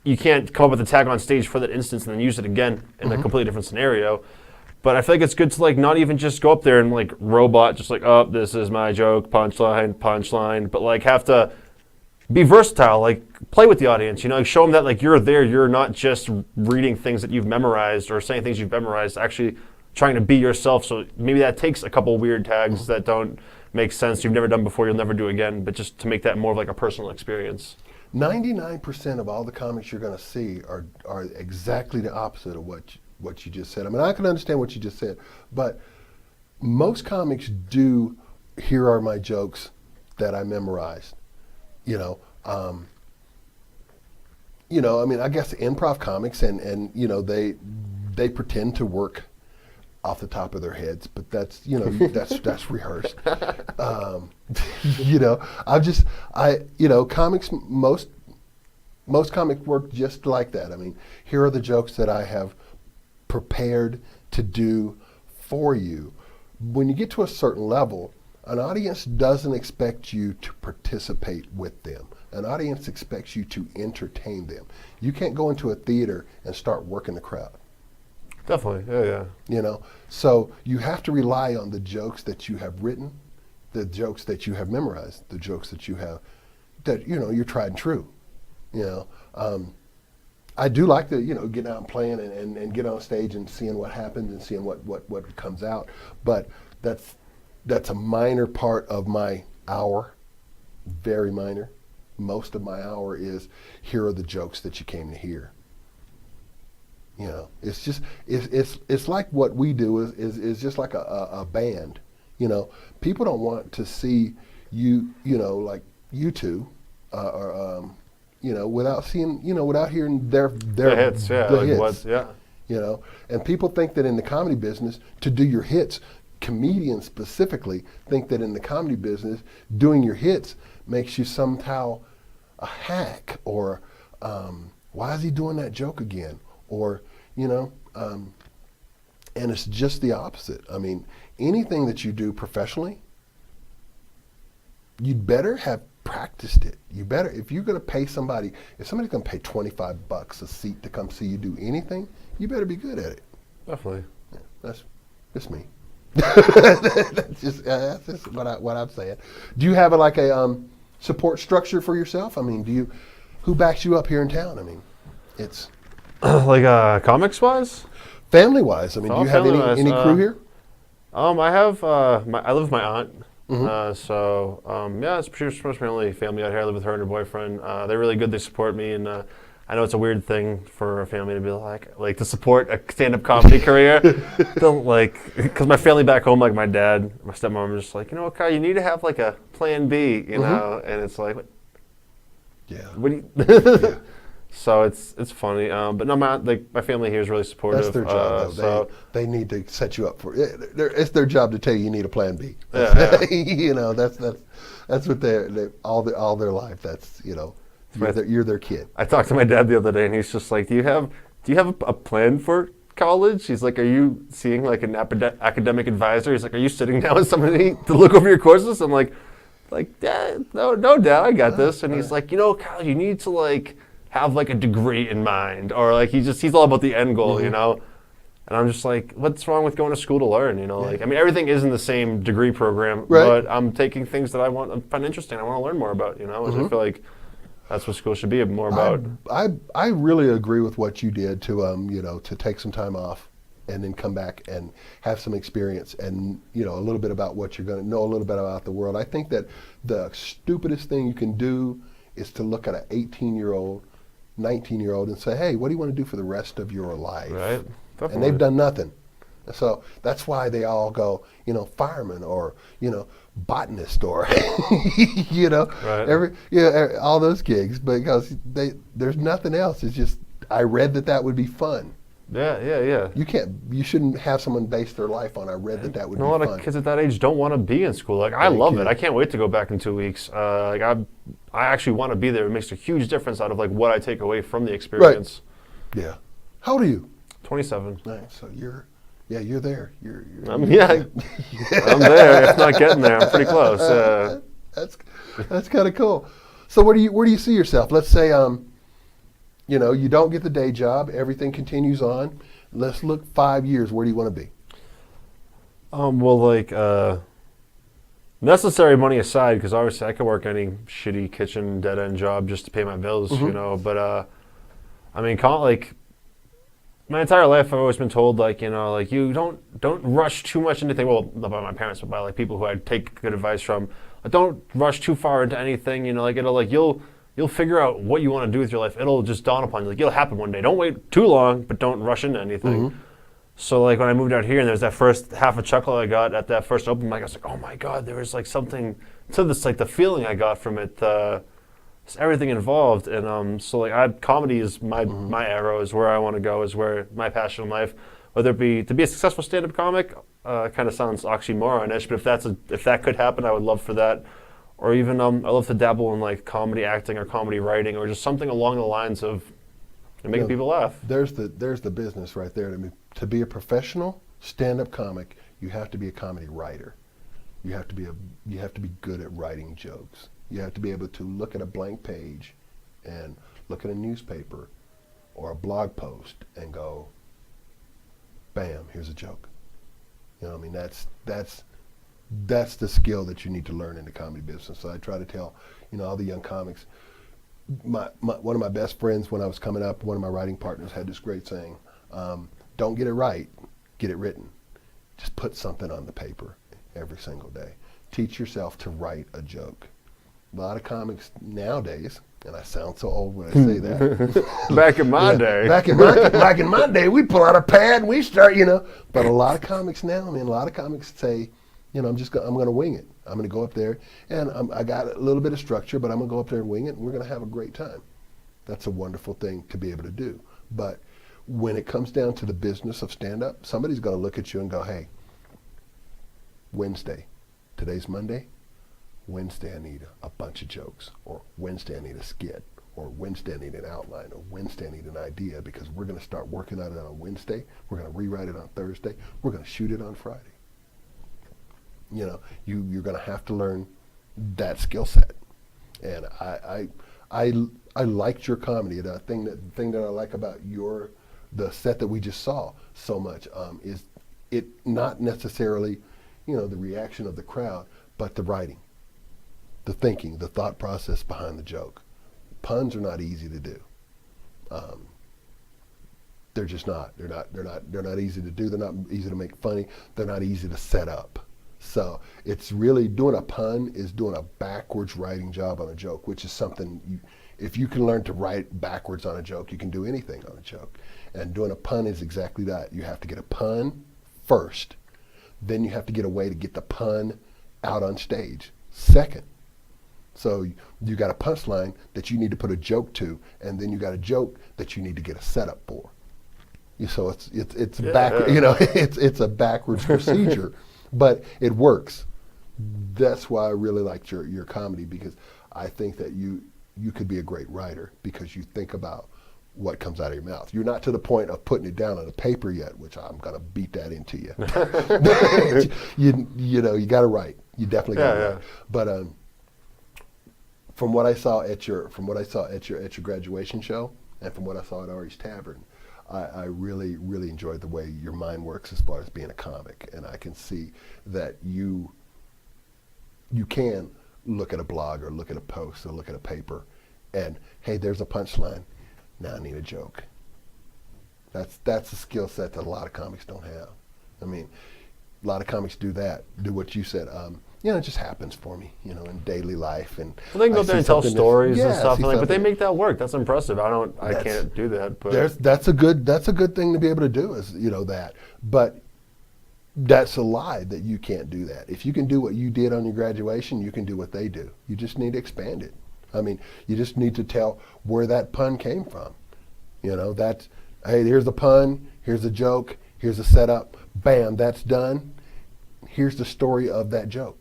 you can't come up with a tag on stage for that instance and then use it again in a completely different scenario. But I feel like it's good to like not even just go up there and like robot, just like, oh, this is my joke, punchline, but like have to be versatile, like play with the audience, like show them that like you're there, you're not just reading things that you've memorized or saying things you've memorized, actually trying to be yourself. So maybe that takes a couple weird tags that don't make sense, you've never done before, you'll never do again, but just to make that more of like a personal experience. 99% of all the comics you're going to see are exactly the opposite of what you just said. I mean, I can understand what you just said, but most comics do, here are my jokes that I memorized. I mean, I guess improv comics and they pretend to work off the top of their heads, but that's that's rehearsed. Comics, most comics work just like that. I mean, here are the jokes that I have prepared to do for you. When you get to a certain level, an audience doesn't expect you to participate with them. An audience expects you to entertain them. You can't go into a theater and start working the crowd. Definitely, yeah. So you have to rely on the jokes that you have written, the jokes that you have memorized, the jokes that you have, that you're tried and true. I do like to get out and playing and get on stage and seeing what happens and seeing what comes out, but that's a minor part of my hour, very minor. Most of my hour is, here are the jokes that you came to hear. It's just it's like what we do is just like a band. People don't want to see you like you two without seeing without hearing their hits, and people think that in the comedy business, to do your hits, comedians specifically think that in the comedy business, doing your hits makes you somehow a hack, or why is he doing that joke again, or and it's just the opposite. I mean, anything that you do professionally you'd better have practiced it. You better, if you're going to pay somebody, if somebody's going to pay $25 a seat to come see you do anything, you better be good at it. Definitely. Yeah, that's just me. that's just what I'm saying. Do you have a support structure for yourself? I mean, who backs you up here in town? I mean, it's Like comics wise? family wise. I mean, do you have family-wise, any crew here? I have I live with my aunt. Mm-hmm. Yeah, it's pretty much my only family out here. I live with her and her boyfriend. They're really good. They support me, and I know it's a weird thing for a family to be like to support a stand-up comedy career. Because my family back home, like my dad, my stepmom, are just like, you know what, Kyle, you need to have like a plan B, you know. And it's like, Yeah. what do you? Yeah. So it's funny, but no, my family here is really supportive. That's their job, though. So They need to set you up for it. It's their job to tell you need a plan B. Yeah. You know, that's what they all their life. That's, you know, you're their kid. I talked to my dad the other day, and he's just like, "Do you have a plan for college?" He's like, "Are you seeing like an academic advisor?" He's like, "Are you sitting down with somebody to look over your courses?" I'm like, Dad, no, Dad, I got this. And he's like, you know, Kyle, you need to like have like a degree in mind, or like he's all about the end goal, you know. And I'm just like, what's wrong with going to school to learn? You know, like, I mean, everything is in the same degree program, but I'm taking things that I find interesting. I want to learn more about, you know, and I feel like that's what school should be more about. I really agree with what you did to you know, to take some time off and then come back and have some experience and, you know, a little bit about what you're going to know, a little bit about the world. I think that the stupidest thing you can do is to look at an 18-year-old, 19-year-old and say, hey, what do you want to do for the rest of your life? Right. Definitely. And they've done nothing. So that's why they all go, you know, fireman or, you know, botanist or, you know, all those gigs, because there's nothing else. It's just, I read that would be fun. Yeah. You shouldn't have someone base their life on, I read that would be fun. A lot of kids at that age don't want to be in school. Like, I love it. I can't wait to go back in 2 weeks. I actually want to be there. It makes a huge difference out of like what I take away from the experience. Right. Yeah. How old are you? 27. Nice. So you're there. You're I'm there. If not getting there, I'm pretty close. That's kind of cool. So where do you see yourself? Let's say you know, you don't get the day job, everything continues on. Let's look 5 years. Where do you want to be? Well, like necessary money aside, because obviously I could work any shitty kitchen dead end job just to pay my bills, you know. But I mean, like, my entire life I've always been told, like, you know, like, you don't rush too much into anything. Well, not by my parents, but by like people who I take good advice from. Like, don't rush too far into anything. You know, like, it'll like you'll figure out what you want to do with your life. It'll just dawn upon you. Like, it'll happen one day. Don't wait too long, but don't rush into anything. So like when I moved out here and there's that first half a chuckle I got at that first open mic, I was like, oh my God, there was like something to this, like the feeling I got from it, just everything involved. And so like comedy is my arrow, is where I want to go, is where my passion in life, whether it be to be a successful stand-up comic, kind of sounds oxymoron-ish, but if that could happen, I would love for that. Or even I love to dabble in like comedy acting or comedy writing, or just something along the lines of making people laugh. There's the business right there. To be a professional stand-up comic, you have to be a comedy writer. You have to be good at writing jokes. You have to be able to look at a blank page and look at a newspaper or a blog post and go, bam, here's a joke. You know what I mean? That's the skill that you need to learn in the comedy business. So I try to tell, you know, all the young comics. One of my best friends when I was coming up, one of my writing partners had this great saying, don't get it right, get it written. Just put something on the paper every single day. Teach yourself to write a joke. A lot of comics nowadays, and I sound so old when I say that. Back in my day. Back in my day, we pull out a pad and we start, you know. But a lot of comics now, a lot of comics say, you know, I'm going to wing it. I'm going to go up there, and I got a little bit of structure, but I'm going to go up there and wing it, and we're going to have a great time. That's a wonderful thing to be able to do. But when it comes down to the business of stand-up, somebody's going to look at you and go, hey, Wednesday, today's Monday, Wednesday I need a bunch of jokes, or Wednesday I need a skit, or Wednesday I need an outline, or Wednesday I need an idea, because we're going to start working on it on Wednesday, we're going to rewrite it on Thursday, we're going to shoot it on Friday. You know, you're going to have to learn that skill set. And I liked your comedy. The thing that I like about the set that we just saw so much is it not necessarily, the reaction of the crowd, but the writing, the thinking, the thought process behind the joke. Puns are not easy to do. They're just not. They're not easy to do. They're not easy to make funny. They're not easy to set up. So it's really doing a pun is doing a backwards writing job on a joke, which is something if you can learn to write backwards on a joke, you can do anything on a joke. And doing a pun is exactly that. You have to get a pun first, then you have to get a way to get the pun out on stage second. So you got a punchline that you need to put a joke to, and then you got a joke that you need to get a setup for. So it's a backwards procedure, but it works. That's why I really liked your comedy, because I think that you could be a great writer because you think about what comes out of your mouth. You're not to the point of putting it down on a paper yet, which I'm gonna beat that into you. You got to write. You definitely got to write. But from what I saw at your graduation show, and from what I saw at Ari's Tavern, I really, really enjoyed the way your mind works as far as being a comic, and I can see that you can look at a blog or look at a post or look at a paper, and hey, there's a punchline. Now I need a joke. That's a skill set that a lot of comics don't have. I mean, a lot of comics do what you said. It just happens for me, in daily life. And they can go there and tell stories and stuff, but they something. Make that work. That's impressive. I can't do that. But that's a good thing to be able to do, is that. But that's a lie that you can't do that. If you can do what you did on your graduation, you can do what they do. You just need to expand it. I mean, you just need to tell where that pun came from. That's, hey, here's the pun, here's the joke, here's the setup, bam, that's done. Here's the story of that joke.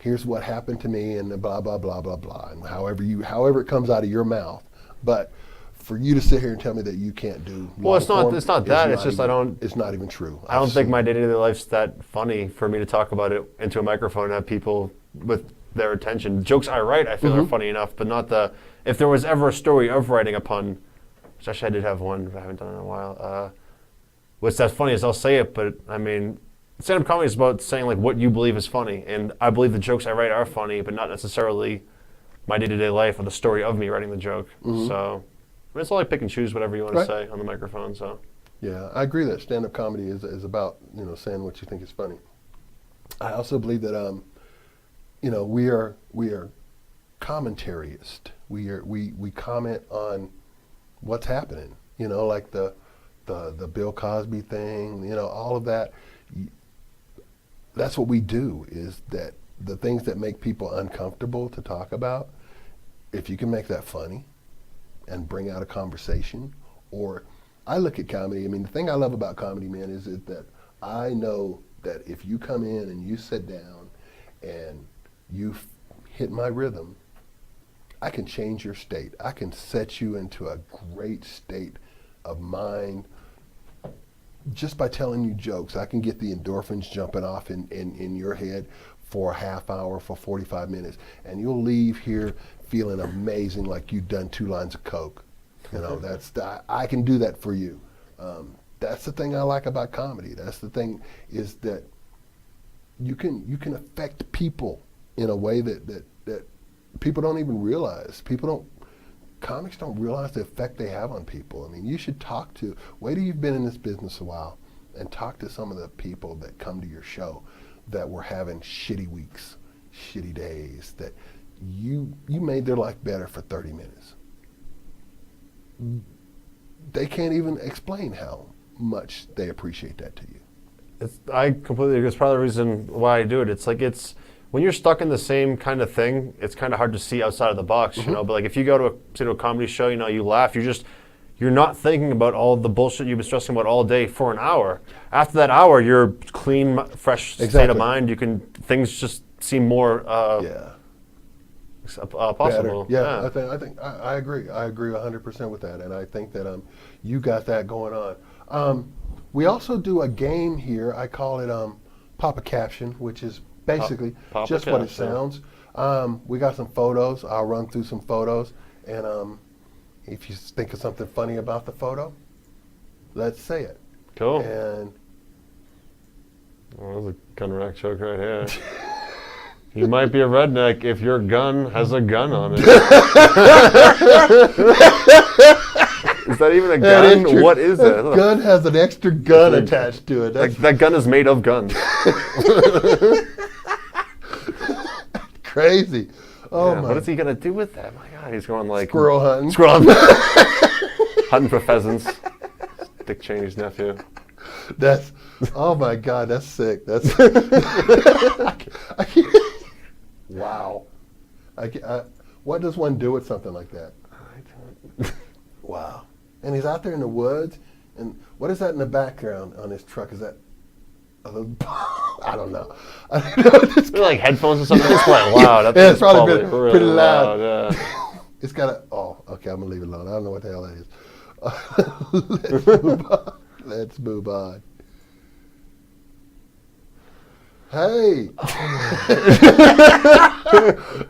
Here's what happened to me, and blah, blah, blah, blah, blah, and however it comes out of your mouth. But for you to sit here and tell me that you can't do it's not that. It's just it's not even true. I don't think my day-to-day life's that funny for me to talk about it into a microphone and have people with their attention. Jokes I write, I feel are funny enough, but not if there was ever a story of writing a pun, which actually I did have one, but I haven't done it in a while. What's that funny is I'll say it, but I mean, stand-up comedy is about saying like what you believe is funny, and I believe the jokes I write are funny, but not necessarily my day-to-day life or the story of me writing the joke. So it's all like pick and choose whatever you want to say on the microphone. So yeah, I agree that stand-up comedy is about saying what you think is funny. I also believe that we are commentarists. We comment on what's happening. Like the Bill Cosby thing. All of that. That's what we do. Is that the things that make people uncomfortable to talk about? If you can make that funny and bring out a conversation, or I look at comedy. I mean, the thing I love about comedy, man, is that I know that if you come in and you sit down and you hit my rhythm, I can change your state. I can set you into a great state of mind just by telling you jokes. I can get the endorphins jumping off in your head for a half hour, for 45 minutes, and you'll leave here feeling amazing, like you've done 2 lines of Coke. I can do that for you. That's the thing I like about comedy. That's the thing, is that you can affect people in a way that people don't even realize. Comics don't realize the effect they have on people. I mean, you should wait till you've been in this business a while and talk to some of the people that come to your show that were having shitty weeks, shitty days, that you made their life better for 30 minutes. They can't even explain how much they appreciate that to you. I completely agree. It's probably the reason why I do it. It's like when you're stuck in the same kind of thing, it's kind of hard to see outside of the box, But like if you go to a comedy show, you laugh, you're not thinking about all the bullshit you've been stressing about all day for an hour. After that hour, you're clean, fresh state of mind. Things just seem more possible. Better. Yeah. I think I agree. I agree 100% with that, and I think that you got that going on. We also do a game here. I call it Pop a Caption, which is basically just what it sounds. We got some photos. I'll run through some photos, and if you think of something funny about the photo, let's say it. Cool. And Well, there's a gun rack joke right here. You might be a redneck if your gun has a gun on it. Is that even a that is gun? true. What is that? That gun has an extra gun attached to it. That's That gun is made of guns. crazy. Oh Yeah, my! what is he gonna do with that? My God, he's going like Squirrel hunting. Squirrel hunting for pheasants. Dick Cheney's nephew. That's oh my God, that's sick. That's I can't, wow. What does one do with something like that? Wow. And he's out there in the woods, and what is that in the background on his truck? Is that I don't know. I don't know. They're like headphones or something. It's quite loud. Yeah, it's probably been really pretty loud. Yeah. It's got a. Oh, okay. I'm gonna leave it alone. I don't know what the hell that is. Let's move on. Let's move on. Hey.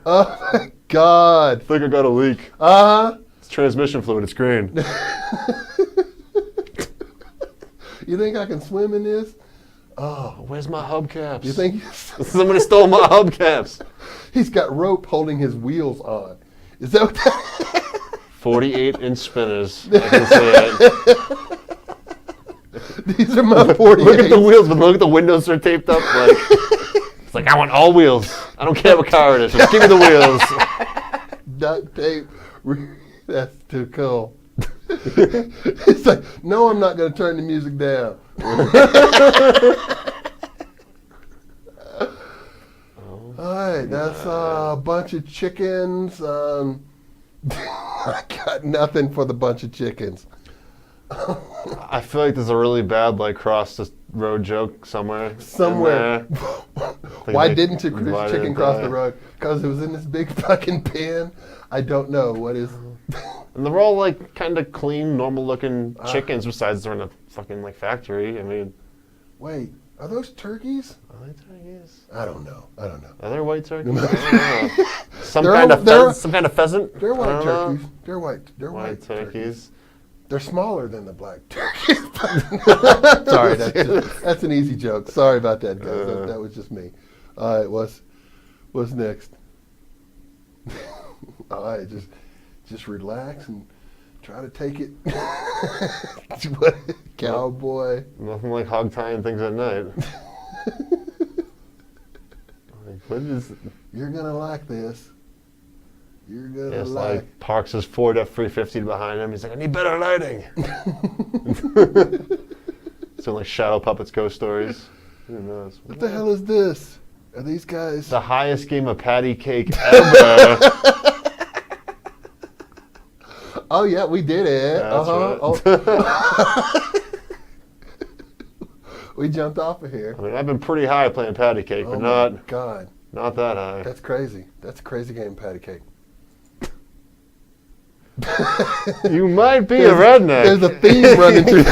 Oh my God. I think I got a leak. Uh huh. It's transmission fluid. It's green. You think I can swim in this? Oh, Where's my hubcaps? you think Somebody stole my hubcaps? he's got rope holding his wheels on? Is that what that? 48-inch spinners. I can see it. These are my 48. Look at the wheels, but look at the windows are taped up. Like it's like I want all wheels. I don't care what car it is. Just give me the wheels. Duct tape. That's too cool. It's like, no, I'm not going to turn the music down. All right, that's a bunch of chickens. I got nothing for the bunch of chickens. I feel like there's a really bad like cross the road joke somewhere. Somewhere. in there. Why they- didn't why chicken didn't cross they? the road? Because it was in this big fucking pen. I don't know what is. And they're all like kind of clean, normal-looking chickens. Besides, they're in a fucking like factory. I mean, Wait, are those turkeys? are they turkeys? I don't know. Are Are there white turkeys? I don't know. Some They're kind all- of they're- some kind of pheasant. They're I white don't know. turkeys. They're white. They're white, White turkeys. They're smaller than the black turkeys. Sorry, that's an easy joke. Sorry about that, guys. That was just me. All right, what's next? All right, just relax and try to take it. Cowboy. Nothing like hog tying things at night. Like, what is? You're gonna like this. You're gonna It's like. like parks his Ford F-350 behind him. He's like, I need better lighting. So like shadow puppets, ghost stories. Who knows? What the hell is this? Are these guys? The highest game of patty cake ever. Oh yeah, we did it. That's right. Oh. We jumped off of here. I mean, I've been pretty high playing patty cake, Oh but my not God, that high. that's crazy. That's a crazy game, patty cake. You might be a redneck. There's a theme running through.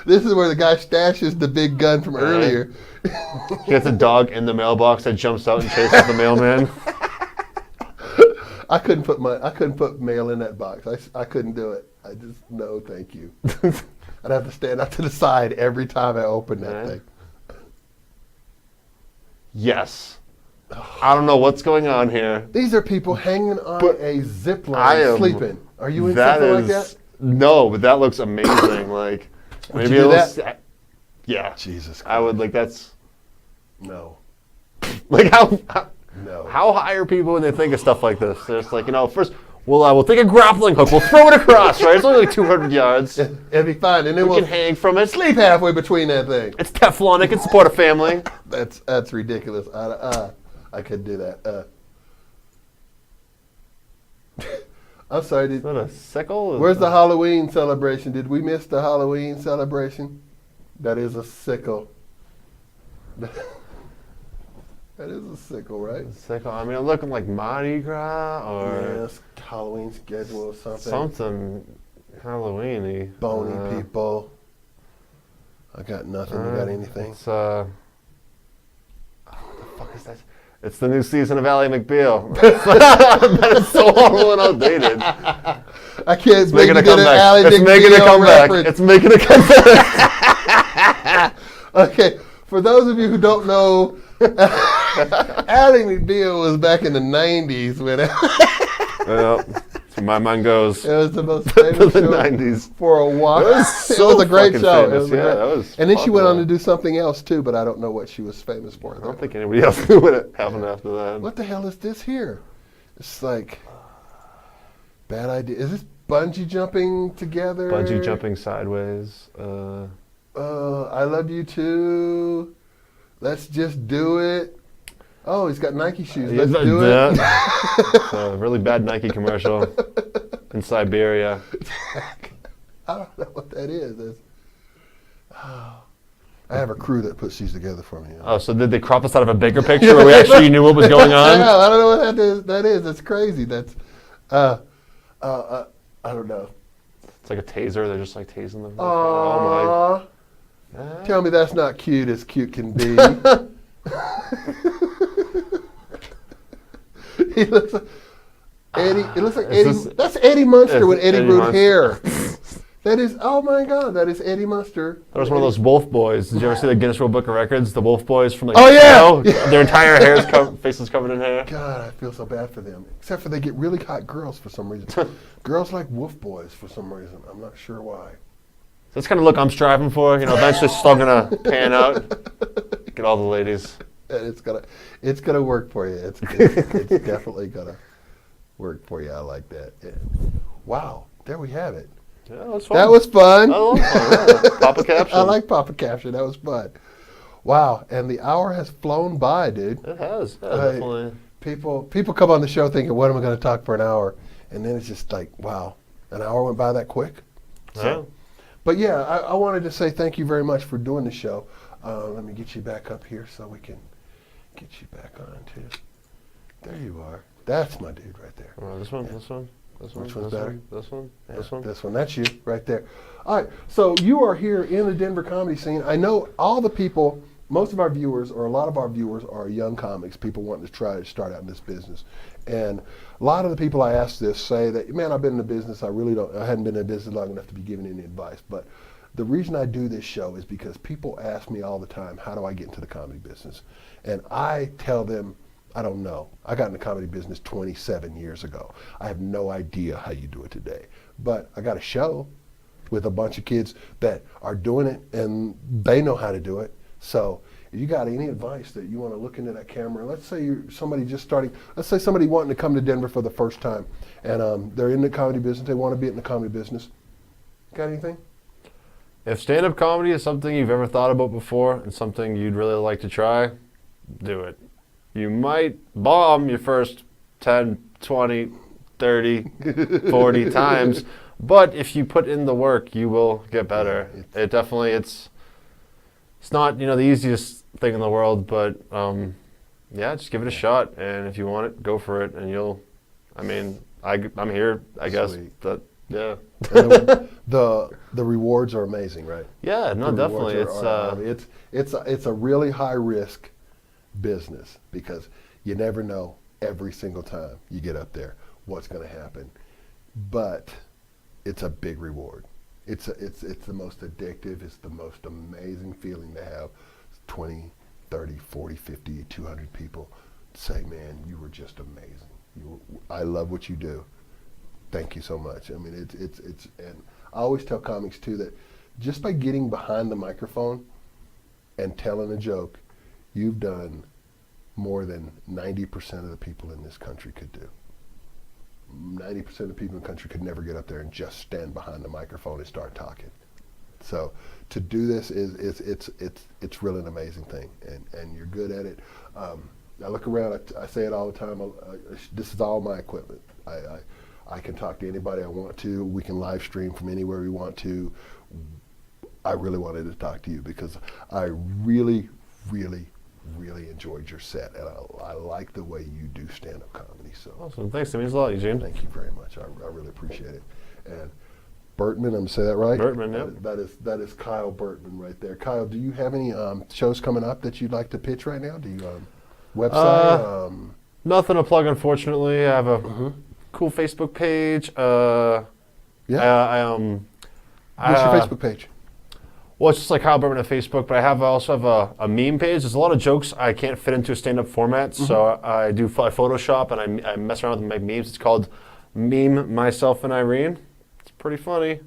This is where the guy stashes the big gun from earlier. He gets a dog in the mailbox that jumps out and chases the mailman. I couldn't put mail in that box. I couldn't do it. I just no, thank you. I'd have to stand up to the side every time I opened that Right. thing. Yes. I don't know what's going on here. These are people hanging on But a zip I line am- sleeping. Are you in That something is like that? no, but that looks amazing. Like Would maybe you do it'll that? yeah, Jesus Christ. I would like that's No. like how No. how high are people when they think of stuff like this? They're just like, first, well, I will take a grappling hook, we'll throw it across, right? It's only like 200 yards. It'd be fine. And then We we'll can hang from it. sleep halfway between that thing. It's Teflon. It can support a family. That's ridiculous. I couldn't do that. I'm sorry. Is that a sickle? Where's the Halloween celebration? Did we miss the Halloween celebration? That is a sickle. That is a sickle, right? sickle? I mean, I'm looking like Mardi Gras or Yes, Halloween schedule or something. something Halloween-y. Bony people. I got nothing. You got anything? It's, oh It's the new season of Ally McBeal. That is so horrible and outdated. I can't believe Making you a did an Ally comeback. It's making a McBeal comeback. reference. It's making a comeback. Okay, for those of you who don't know, Ally McBeal was back in the 90s when Well, that's where my mind goes. it was the most famous The show 90s. for a while. It was so a great fucking show. famous. It was a Yeah, great- that was and then she went on popular. to do something else too, but I don't know what she was famous for. I don't think anybody else knew what happened after that. What the hell is this here? It's like bad idea. Is this bungee jumping together? Bungee jumping sideways. I love you too. Let's just do it. Oh, he's got Nike shoes. Let's do it. It's a really bad Nike commercial in Siberia. I don't know what that is. I have a crew that puts these together for me. Oh, so did they crop us out of a bigger picture where we actually knew what was going on? Yeah, I don't know what that is. That's crazy. That's, I don't know. It's like a taser. They're just like tasing them. Aww. Oh my. Tell me that's not cute as cute can be. He looks like Eddie. It looks like Eddie. That's Eddie Munster with Eddie Root hair. That is. Oh my God, that is Eddie Munster. That was one of those Wolf Boys. Did you ever see the Guinness World Book of Records? The Wolf Boys from like. Oh, yeah! Their entire faces covered in hair. God, I feel so bad for them. Except for they get really hot girls for some reason. Girls like Wolf Boys for some reason. I'm not sure why. That's kind of look I'm striving for. You know, eventually it's still gonna pan out. Get all the ladies. And it's gonna work for you. It's definitely gonna work for you. I like that. Yeah. Wow, there we have it. Yeah, that was fun. That was fun. I love fun. Yeah. Papa Caption. I like Papa Caption. That was fun. Wow, and the hour has flown by, dude. It has. Yeah, Hey, definitely. People come on the show thinking, what am I going to talk for an hour? And then it's just like, wow, an hour went by that quick. Yeah. But yeah, I wanted to say thank you very much for doing the show. Let me get you back up here so we can get you back on too. There you are. That's my dude right there. This one. This one. This one. Which one's this better? one, This one. Yeah, This one. This one. That's you right there. All right. So you are here in the Denver comedy scene. I know all the people, most of our viewers, or a lot of our viewers, are young comics, people wanting to try to start out in this business. And a lot of the people I ask this say that, man, I've been in the business. I hadn't been in the business long enough to be giving any advice. But the reason I do this show is because people ask me all the time, how do I get into the comedy business? And I tell them, I don't know. I got in the comedy business 27 years ago. I have no idea how you do it today. But I got a show with a bunch of kids that are doing it and they know how to do it. So if you got any advice that you want to look into that camera, let's say you're somebody just starting, let's say somebody wanting to come to Denver for the first time and they're in the comedy business, they want to be in the comedy business. Got anything? If stand-up comedy is something you've ever thought about before and something you'd really like to try, do it. You might bomb your first 10, 20, 30, 40 times, but if you put in the work, you will get better. It definitely, it's not, the easiest thing in the world, but yeah, just give it a shot. And if you want it, go for it. And I'm here, I guess. Sweet. That, yeah. And the rewards are amazing, right? Yeah, no, The definitely. rewards it's a really high risk business because you never know every single time you get up there what's going to happen, but it's a big reward. It's the most addictive. It's the most amazing feeling to have 20, 30, 40, 50, 200 people say, man, you were just amazing. I love what you do. Thank you so much. I mean, it's and I always tell comics too that just by getting behind the microphone and telling a joke, you've done more than 90% of the people in this country could do. 90% of the people in the country could never get up there and just stand behind the microphone and start talking. So to do this it's really an amazing thing, and you're good at it. I look around. I say it all the time. This is all my equipment. I can talk to anybody I want to. We can live stream from anywhere we want to. I really wanted to talk to you because I really, really, really enjoyed your set, and I like the way you do stand-up comedy. So Awesome. Thanks. It means a lot, Eugene. thank you very much. I really appreciate it. And Burtman, I'm gonna say that right? Burtman, yep. That is Kyle Burtman right there. Kyle, do you have any shows coming up that you'd like to pitch right now? Do you? Website? Nothing to plug, unfortunately. I have a Mm-hmm. cool Facebook page. Yeah. What's What's your Facebook page? Well, it's just like Kyle Burtman on Facebook, but I also have a meme page. There's a lot of jokes I can't fit into a stand-up format, so I do Photoshop and I mess around with my memes. It's called Meme Myself and Irene. It's pretty funny.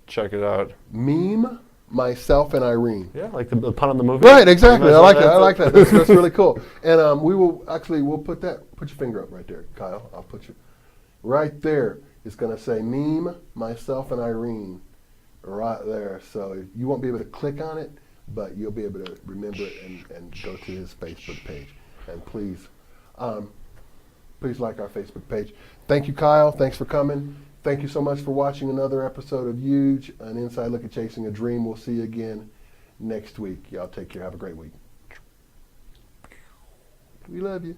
Check it out. Meme Myself and Irene. Yeah, like the pun on the movie. Right, exactly. I like that. That's I like it. that. That's really cool. And we'll put your finger up right there, Kyle. I'll put you right there. It's going to say Meme Myself and Irene right there. So you won't be able to click on it, but you'll be able to remember it and go to his Facebook page. And please like our Facebook page. Thank you, Kyle. Thanks for coming. Thank you so much for watching another episode of EUGE, an inside look at chasing a dream. We'll see you again next week. Y'all take care. Have a great week. We love you.